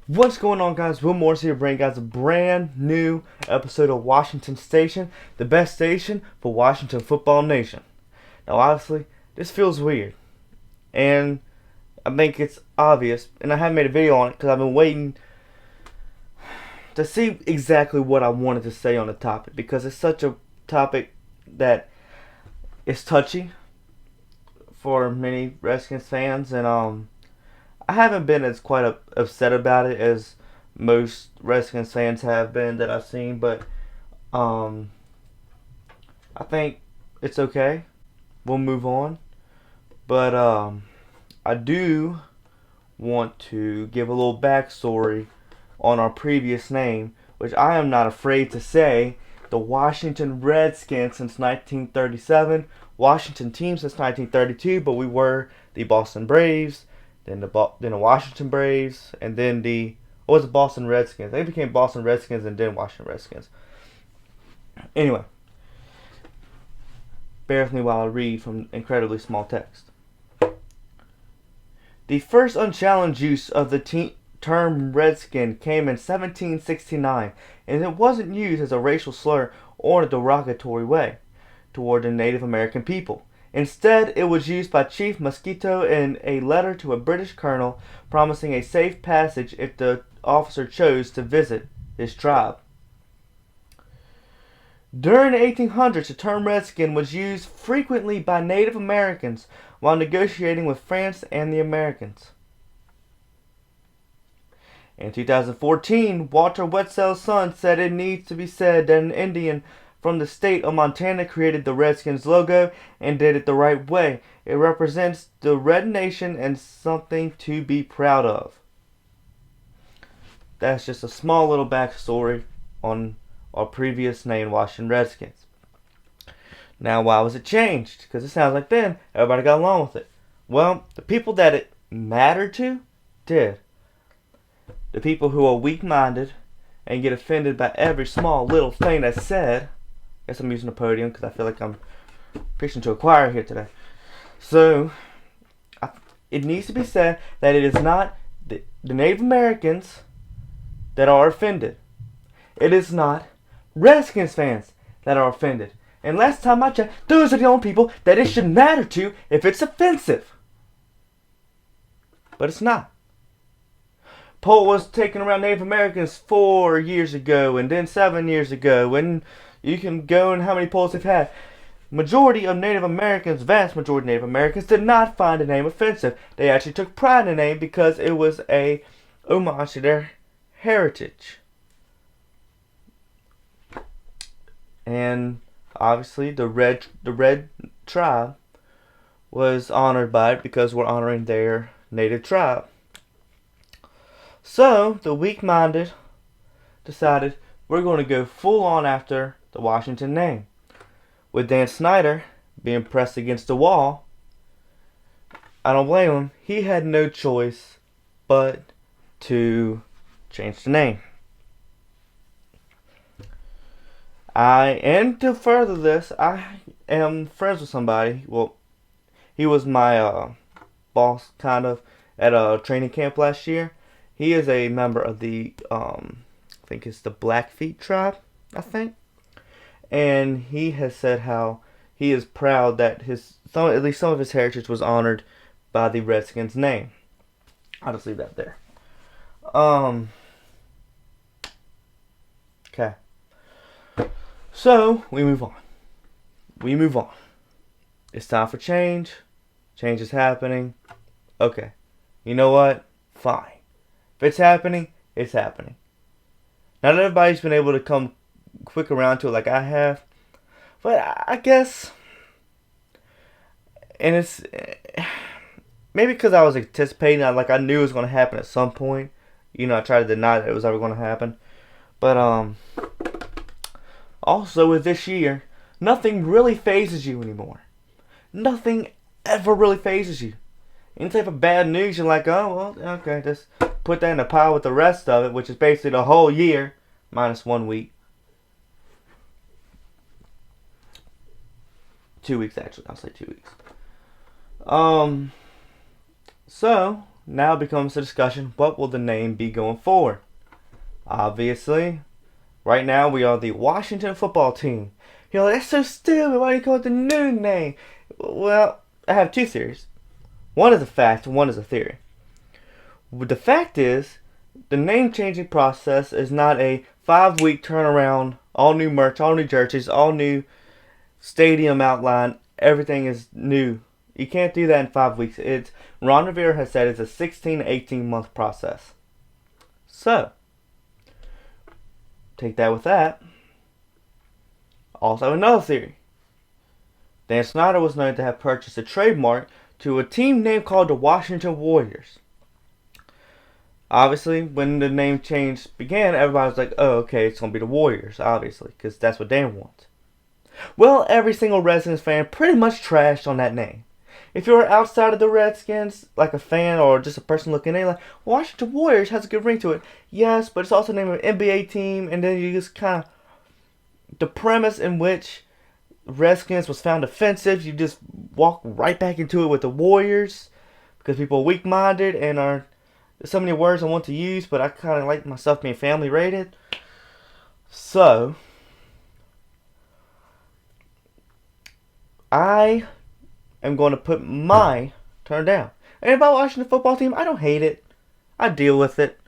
What's going on, guys? Will Morris here, bringing guys a brand new episode of Washington Station, the best station for Washington Football Nation. Now, obviously, this feels weird, and I think it's obvious, and I haven't made a video on it because I've been waiting to see exactly what I wanted to say on the topic, because it's such a topic that is touchy for many Redskins fans, and I haven't been as quite upset about it as most Redskins fans have been that I've seen, but um, I think it's okay. We'll move on. But I do want to give a little backstory on our previous name, which I am not afraid to say. The Washington Redskins since 1937, Washington team since 1932, but we were the Boston Braves, then the Washington Braves, and then what was the Boston Redskins? They became Boston Redskins and then Washington Redskins. Anyway, bear with me while I read from incredibly small text. The first unchallenged use of the term Redskin came in 1769, and it wasn't used as a racial slur or in a derogatory way toward the Native American people. Instead, it was used by Chief Mosquito in a letter to a British colonel promising a safe passage if the officer chose to visit his tribe. During the 1800s, the term Redskin was used frequently by Native Americans while negotiating with France and the Americans. In 2014, Walter Wetzel's son said it needs to be said that an Indian from the state of Montana created the Redskins logo and did it the right way. It represents the Red Nation and something to be proud of. That's just a small little backstory on our previous name, Washington Redskins. Now, why was it changed? Because it sounds like then everybody got along with it. Well, the people that it mattered to did. The people who are weak-minded and get offended by every small little thing that's said. I guess I'm using the podium because I feel like I'm preaching to a choir here today. So, it needs to be said that it is not the Native Americans that are offended. It is not Redskins fans that are offended. And last time I checked, those are the only people that it should matter to if it's offensive. But it's not. Poll was taken around Native Americans 4 years ago and then 7 years ago, and you can go and how many polls they've had. Majority of Native Americans, vast majority of Native Americans, did not find the name offensive. They actually took pride in the name because it was a homage to their heritage. And obviously the red tribe was honored by it because we're honoring their native tribe. So the weak-minded decided we're going to go full on after the Washington name. With Dan Snyder being pressed against the wall, I don't blame him. He had no choice but to change the name. And to further this, I am friends with somebody. Well, he was my boss, kind of, at a training camp last year. He is a member of the, I think it's the Blackfeet tribe, I think. And he has said how he is proud that at least some of his heritage was honored by the Redskins name. I'll just leave that there. Okay. So, we move on. It's time for change. Change is happening. Okay. You know what? Fine. If it's happening, it's happening. Not everybody's been able to come quick around to it like I have. But I guess, and it's maybe because I was anticipating, I knew it was going to happen at some point. I tried to deny that it was ever going to happen. But also with this year, nothing really phases you anymore. Nothing ever really phases you. Any type of bad news, you're like, oh, well, okay, just put that in a pile with the rest of it, which is basically the whole year, minus 1 week. 2 weeks, actually. I'll say 2 weeks. So, now becomes the discussion, what will the name be going forward? Obviously, right now we are the Washington football team. You're like, that's so stupid, why do you call it the new name? Well, I have two theories. One is a fact, and one is a theory. The fact is, the name changing process is not a 5-week turnaround, all new merch, all new jerseys, all new stadium outline, everything is new. You can't do that in 5 weeks. Ron Rivera has said it's a 16 to 18 month process. So, take that with that. Also, another theory. Dan Snyder was known to have purchased a trademark to a team name called the Washington Warriors. Obviously, when the name change began, everybody was like, oh, okay, it's going to be the Warriors, obviously, because that's what Dan wants. Well, every single Redskins fan pretty much trashed on that name. If you're outside of the Redskins, like a fan or just a person looking in, like, Washington Warriors has a good ring to it. Yes, but it's also the name of an NBA team, and then you just kind of... The premise in which Redskins was found offensive, you just walk right back into it with the Warriors, because people are weak-minded and are... There's so many words I want to use, but I kind of like myself being family rated. So, I am going to put my turn down. And about watching the football team, I don't hate it. I deal with it.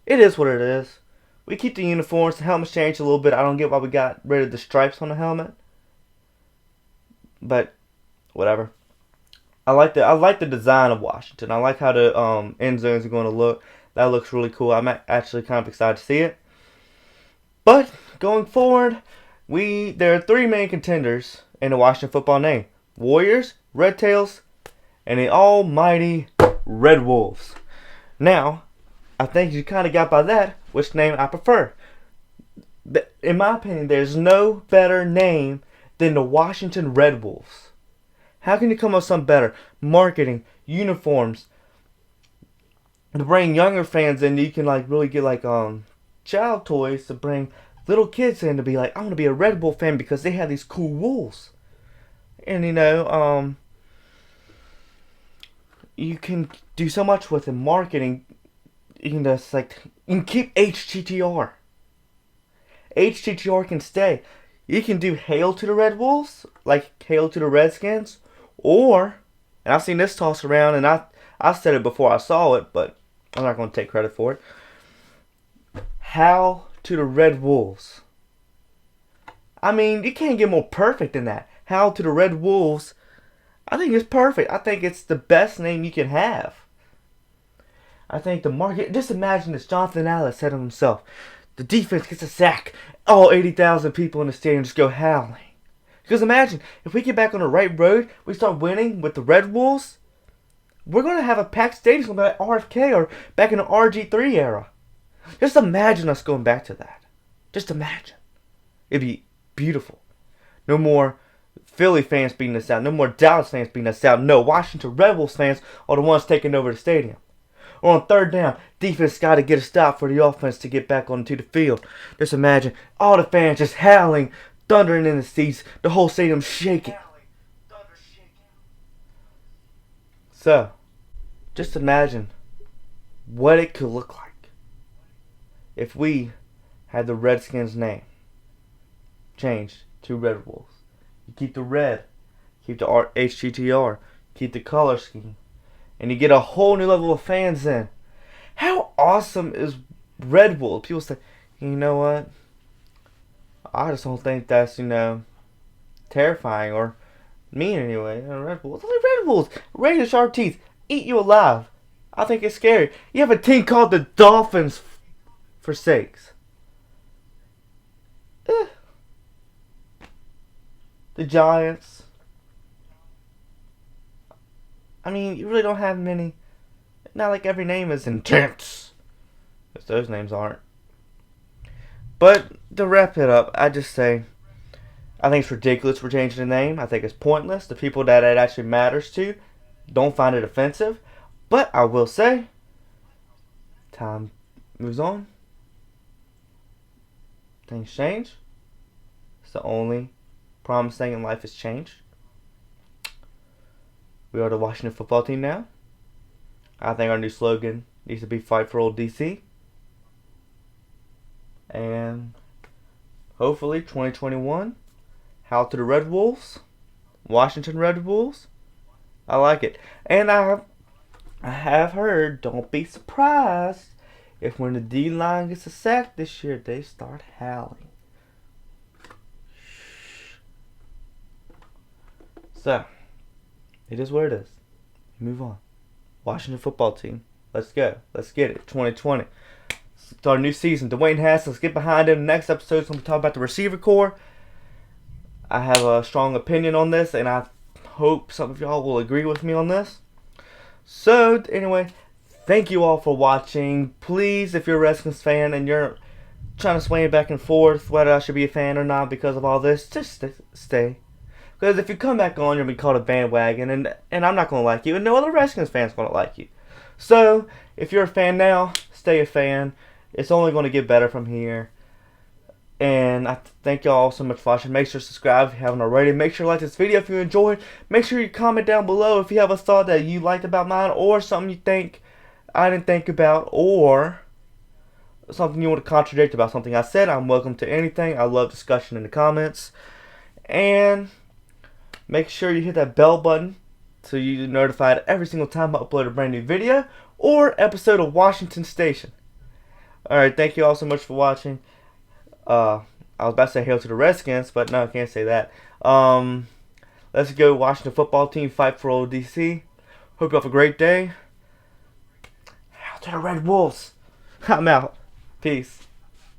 It is what it is. We keep the uniforms. The helmets change a little bit. I don't get why we got rid of the stripes on the helmet. But, whatever. I like the design of Washington. I like how the end zones are going to look. That looks really cool. I'm actually kind of excited to see it. But going forward, there are three main contenders in the Washington football name: Warriors, Red Tails, and the almighty Red Wolves. Now, I think you kind of got by that which name I prefer. In my opinion, there's no better name than the Washington Red Wolves. How can you come up with something better? Marketing, uniforms. To bring younger fans in, you can really get child toys to bring little kids in to be like, I want to be a Red Bull fan because they have these cool wolves. And you can do so much with the marketing. You can just you can keep HTTR. HTTR can stay. You can do Hail to the Red Wolves, like Hail to the Redskins. Or, and I've seen this tossed around, and I said it before I saw it, but I'm not going to take credit for it. Howl to the Red Wolves. I mean, you can't get more perfect than that. Howl to the Red Wolves. I think it's perfect. I think it's the best name you can have. I think the market... Just imagine this. Jonathan Allen said it himself. The defense gets a sack. All 80,000 people in the stadium just go howling. Because imagine, if we get back on the right road, we start winning with the Red Wolves, we're going to have a packed stadium like RFK or back in the RG3 era. Just imagine us going back to that. Just imagine. It'd be beautiful. No more Philly fans beating us out. No more Dallas fans beating us out. No, Washington Red Wolves fans are the ones taking over the stadium. Or on third down, defense got to get a stop for the offense to get back onto the field. Just imagine all the fans just howling, thundering in the seats, the whole stadium shaking. So, just imagine what it could look like if we had the Redskins name changed to Red Wolves. You keep the red, keep the HGTR, keep the color scheme, and you get a whole new level of fans in. How awesome is Red Wolves? People say, you know what? I just don't think that's, terrifying or mean anyway. Red Bulls. Red Bulls. Razor sharp teeth. Eat you alive. I think it's scary. You have a team called the Dolphins, for sakes. The Giants. I mean, you really don't have many. Not like every name is intense. Because those names aren't. But to wrap it up, I just say, I think it's ridiculous we're changing the name. I think it's pointless. The people that it actually matters to don't find it offensive. But I will say, time moves on. Things change. It's the only promised thing in life is change. We are the Washington football team now. I think our new slogan needs to be Fight for Old DC. And hopefully 2021, How to the Red Wolves, Washington Red Wolves. I like it. And I have heard, don't be surprised if when the D-line gets a sack this year, they start howling. So, it is what it is. Move on. Washington football team. Let's go. Let's get it. 2020. It's our new season. Dwayne Haskins. Let's get behind him. Next episode is going to be talking about the receiver core. I have a strong opinion on this, and I hope some of y'all will agree with me on this. So, anyway, thank you all for watching. Please, if you're a Redskins fan and you're trying to sway back and forth whether I should be a fan or not because of all this, just stay. Because if you come back on, you'll be called a bandwagon, and I'm not going to like you, and no other Redskins fans going to like you. So, if you're a fan now, stay a fan. It's only going to get better from here. And I thank y'all so much for watching. Make sure to subscribe if you haven't already. Make sure to like this video if you enjoyed. Make sure you comment down below if you have a thought that you liked about mine, or something you think I didn't think about, or something you want to contradict about something I said. I'm welcome to anything. I love discussion in the comments. And make sure you hit that bell button so you're notified every single time I upload a brand new video or episode of Washington Station. Alright, thank you all so much for watching. I was about to say hail to the Redskins, but no, I can't say that. Let's go Washington football team, fight for old DC. Hope you have a great day. Hail to the Red Wolves. I'm out. Peace.